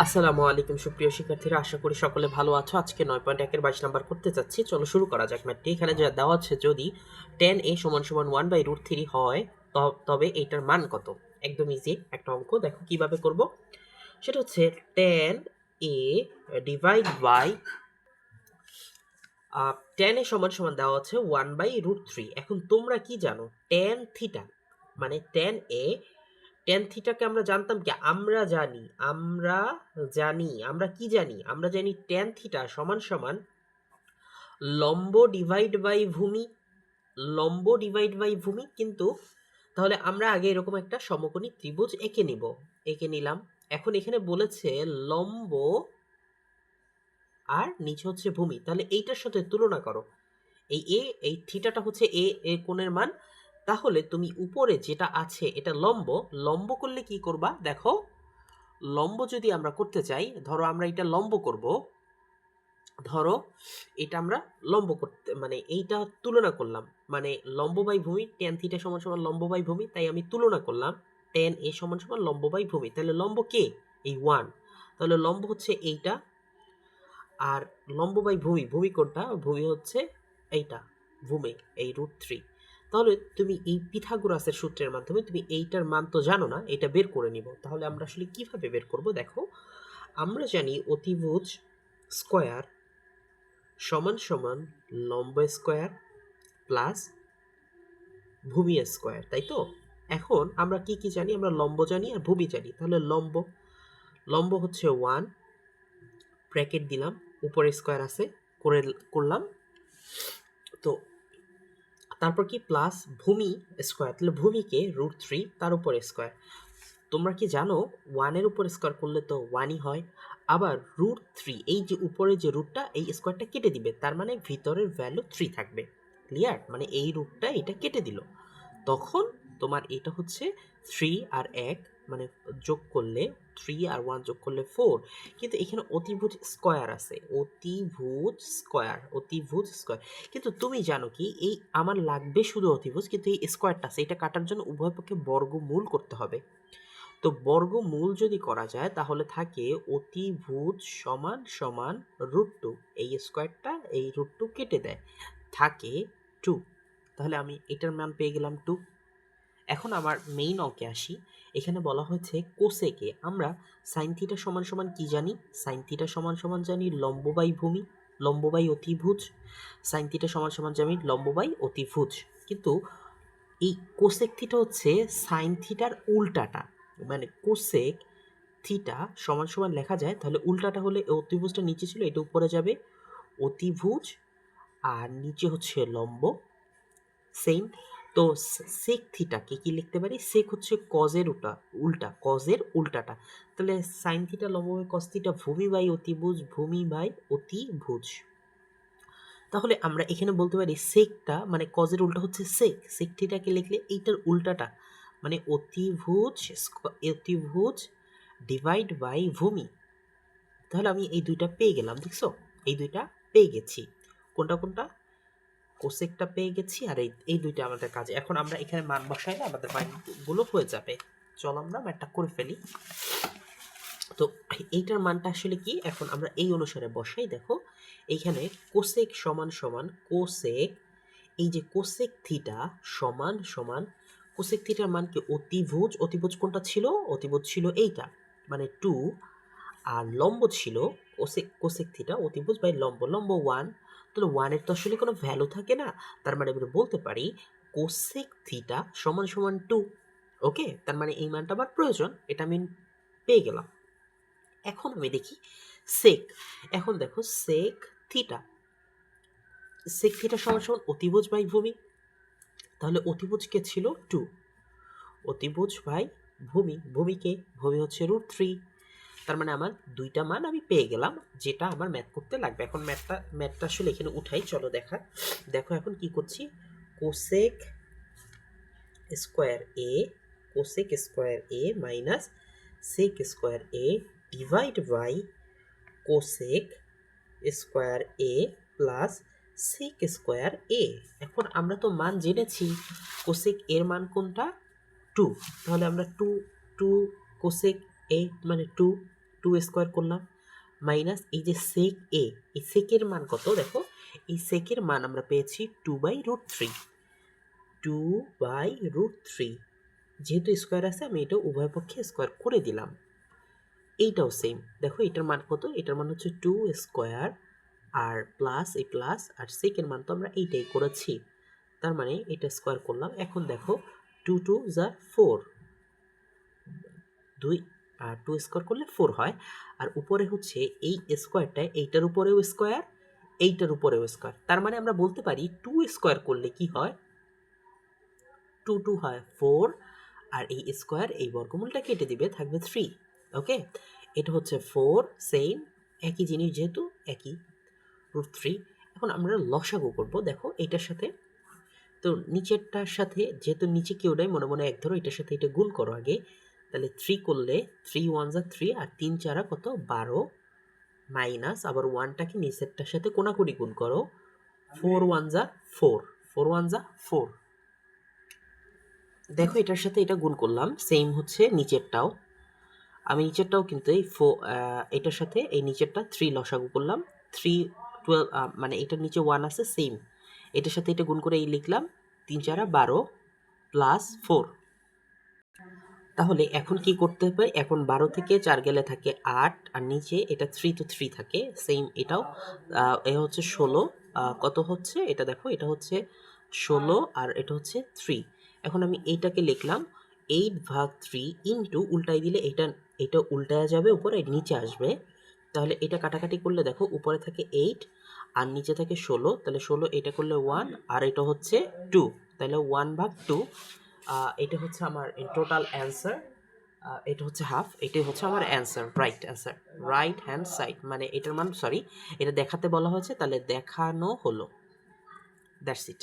আসসালামু আলাইকুম সুপ্রিয় শিক্ষার্থীরা, আশা করি সকলে ভালো আছো। আজকে 9.1 এর 22 নাম্বার করতে যাচ্ছি। চলো শুরু করা যাক ম্যাথটি। এখানে যা দেওয়া আছে, যদি tan a সমান সমান 1/√3 হয় তবে এইটার মান কত? একদম ইজি একটা অঙ্ক, দেখো কিভাবে করব। সেটা হচ্ছে tan a divide by tan a সমান সমান দেওয়া আছে 1/√3। এখন তোমরা কি জানো tan থিটা মানে tan a, tan থিটাকে আমরা জানতাম কি? আমরা জানি tan থিটা সমান সমান লম্ব ডিভাইড বাই ভূমি। কিন্তু তাহলে আমরা আগে এরকম একটা সমকোণী ত্রিভুজ এঁকে নিলাম। এখন এখানে বলেছে লম্ব আর নিচে হচ্ছে ভূমি, তাহলে এইটার সাথে তুলনা করো। এই থিটাটা হচ্ছে এ কোণের মান। তাহলে তুমি উপরে যেটা আছে এটা লম্ব, লম্ব করলে কি করবা দেখো। লম্ব যদি আমরা করতে চাই, ধরো আমরা এটা লম্ব করব, ধরো এটা আমরা লম্ব করতে মানে এইটা তুলনা করলাম, মানে লম্ব বাই ভূমি, tan থিটা সমান সমান লম্ব বাই ভূমি, তাই আমি তুলনা করলাম tan a সমান সমান লম্ব বাই ভূমি। তাহলে লম্ব কে? এই 1। তাহলে লম্ব হচ্ছে এইটা, আর লম্ব বাই ভূমি, ভূমি কোনটা? ভূমি হচ্ছে এইটা, ভূমি এই √3। তাহলে তুমি এই পিথাগোরাসের সূত্রের মাধ্যমে তুমি এইটার মান তো জানো না, এটা বের করে নিব। তাহলে আমরা আসলে কিভাবে বের করব দেখো। আমরা জানি অতিভুজ স্কয়ার সমান সমান লম্ব স্কয়ার প্লাস ভূমি স্কয়ার, তাই তো? এখন আমরা কি কি জানি? আমরা লম্ব জানি আর ভূমি জানি। তাহলে লম্ব, লম্ব হচ্ছে 1, ব্র্যাকেট দিলাম, উপরে স্কয়ার আছে, করে করলাম। তো তারপর কি প্লাস ভূমি স্কয়ার, তাহলে ভূমিকে √3 তার উপর স্কয়ার। তোমরা কি জানো 1 এর উপর স্কয়ার করলে তো 1ই হয়। আবার √3, এই যে উপরে যে রুটটা, এই স্কয়ারটা কেটে দিবে, তার মানে ভিতরের ভ্যালু 3 থাকবে। ক্লিয়ার? মানে এই রুটটা এটা কেটে দিল, তখন তোমার এটা হচ্ছে 3 আর 1, মানে যোগ করলে 3 আর 1 যোগ করলে 4। কিন্তু এখানে অতিভুজ স্কয়ার আছে, অতিভুজ স্কয়ার। কিন্তু তুমি জানো কি, এই আমার লাগবে শুধু অতিভুজ, কিন্তু এই স্কয়ারটা আছে, এটা কাটার জন্য উভয় পক্ষে বর্গমূল করতে হবে। তো বর্গমূল যদি করা যায় তাহলে থাকে অতিভুজ সমান সমান √2, এই স্কয়ারটা এই √2 কেটে দেয়, থাকে 2। তাহলে আমি এটার মান পেয়ে গেলাম 2। এখন আমার মেইন অঙ্কে আসি। এখানে বলা হয়েছে কোসেকে আমরা সাইন থিটা সমান সমান কি জানি? সাইন থিটা সমান সমান জানি লম্ব বাই ভূমি, লম্ব বাই অতিভুজ। সাইন থিটা সমান সমান জানি লম্ব বাই অতিভুজ। কিন্তু এই কোসেক থিটা হচ্ছে সাইন থিটার উল্টাটা, মানে কোসেক থিটা সমান সমান লেখা যায়, তাহলে উল্টাটা হলে অতিভুজটা নিচে ছিল, এটা উপরে যাবে অতিভুজ, আর নিচে হচ্ছে লম্ব। সেম। তো সেক থিটাকে কি লিখতে পারি? সেক হচ্ছে কজের উল্টা, কজের উল্টাটা। তাহলে সাইন থিটা লম্ব বাই কস থিটা, ভূমি বাই অতিভুজ, ভূমি বাই অতিভুজ। তাহলে আমরা এখানে বলতে পারি সেকটা মানে কজের উল্টা হচ্ছে সেক, সেক থিটাকে লিখলে এইটার উল্টাটা, মানে অতিভুজ ডিভাইড বাই ভূমি। তাহলে আমি এই দুইটা পেয়ে গেলাম, দেখছো? এই দুইটা পেয়ে গেছি। কোনটা কোনটা? কোসেকটা পেয়ে গেছি, আর এই দুইটা আমাদের কাজে। এখন আমরা এখানে মান বসাইলে আমাদের মানগুলো হয়ে যাবে। চল আমরা ম্যাথটা করে ফেলি। তো এইটার মানটা আসলে কি, এখন আমরা এই অনুসারে বসাই। দেখো এইখানে কোসেক সমান সমান কোসেক, এই যে কোসেক থিটা সমান সমান কোসেক থিটার মান কি? অতিভুজ, অতিভুজ কোনটা ছিল? অতিভুজ ছিল এইটা, মানে 2। আর লম্ব ছিল কোসেক থিটা, অতিভুজ বাই লম্ব, লম্ব 1। তাহলে 1 এর তো আসলে কোনো ভ্যালু থাকে না, তার মানে আমরা বলতে পারি কোসেক থিটা সমান সমান 2। ওকে, তার মানে এই মানটা আমার প্রয়োজন, এটা আমি পেয়ে গেলাম। এখন আমি দেখি সেক। এখন দেখো সেক থিটা, সেক থিটা সমান সমান অতিভুজ বাই ভূমি। তাহলে অতিভুজ কে ছিল 2, অতিভুজ বাই ভূমি, ভূমিকে ভূমি হচ্ছে √3। তার মানে আমার দুইটা মান আমি পেয়ে গেলাম, যেটা আমার ম্যাথ করতে লাগবে। এখন ম্যাথটা আসলে এখানে উঠাই, চলো দেখো এখন কি করছি। Cosec square A, cosec square A minus sec square A divide by cosec square A plus sec square A. এখন আমরা তো মান জেনেছি, কোসেক এর মান কোনটা? 2। তাহলে আমরা 2 কোসেক এ মানে 2 টু স্কোয়ার করলাম মাইনাস এই যে সেক এ, এই সেকের মান কত দেখো, এই সেকের মান আমরা পেয়েছি 2/√3, 2/√3। যেহেতু স্কোয়ার আছে আমি এটা উভয় পক্ষে স্কোয়ার করে দিলাম। এইটাও সেম, দেখো এটার মান কত, এটার মান হচ্ছে 2 স্কোয়ার আর প্লাস এই প্লাস আর সেকের মান তো আমরা এইটাই করেছি, তার মানে এটা স্কোয়ার করলাম। এখন দেখো 2 2 যা 4, 2 আর 2 স্কোয়ার করলে 4 হয়। আর উপরে হচ্ছে এই স্কোয়ারটা, এইটার উপরেও স্কোয়ার, এইটার উপরেও স্কোয়ার, তার মানে আমরা বলতে পারি 2 স্কোয়ার করলে কি হয়, 2 2 হয় 4, আর এই স্কোয়ার এই বর্গমূলটা কেটে দিবে, থাকবে 3। ওকে, এটা হচ্ছে 4, সেম একই জিনিস যেহেতু একই, √3। এখন আমরা লসাগু করব, দেখো এটার সাথে, তো নিচেরটার সাথে যেহেতু নিচে কেউ নাই, মনে মনে এক ধরো, এটার সাথে এটা গুণ করো আগে, তাহলে 3 করলে 3 1 যা 3 আর 3 4 কত 12, মাইনাস আবার 1টাকে নিচেরটার সাথে কোনাকুনি গুণ করো, 4 1 যা 4, 4 1 যা 4। দেখো এটার সাথে এটা গুণ করলাম, সেম হচ্ছে নিচেরটাও, আমি নিচেরটাও কিন্তু এই এটার সাথে এই নিচেরটা 3 লসাগু করলাম, 3 12, মানে এটার নিচে 1 আছে সেম, এটার সাথে এটা গুণ করে এই লিখলাম 3 4 12 প্লাস 4। তাহলে এখন কি করতে হবে, এখন 12 থেকে 4 গেলে থাকে 8, আর নিচে এটা 3 তো 3 থাকে সেম, এটাও এ হচ্ছে 16, কত হচ্ছে এটা দেখো, এটা হচ্ছে 16 আর এটা হচ্ছে 3। এখন আমি এইটাকে লিখলাম 8/3 ইন্টু, উল্টাই দিলে এটা উল্টায়া যাবে, উপরে নিচে আসবে, তাহলে এটা কাটাকাটি করলে দেখো উপরে থাকে 8 আর নিচে থাকে 16, তাহলে 16 এটা করলে 1 আর এটা হচ্ছে 2, তাহলে 1/2। এটা হচ্ছে আমার টোটাল অ্যান্সার, এটা হচ্ছে হাফ, এটাই হচ্ছে আমার answer, right answer, right hand side, মানে এটার মান, সরি এটা দেখাতে বলা হয়েছে, তাহলে দেখানো হলো, দ্যাটস ইট।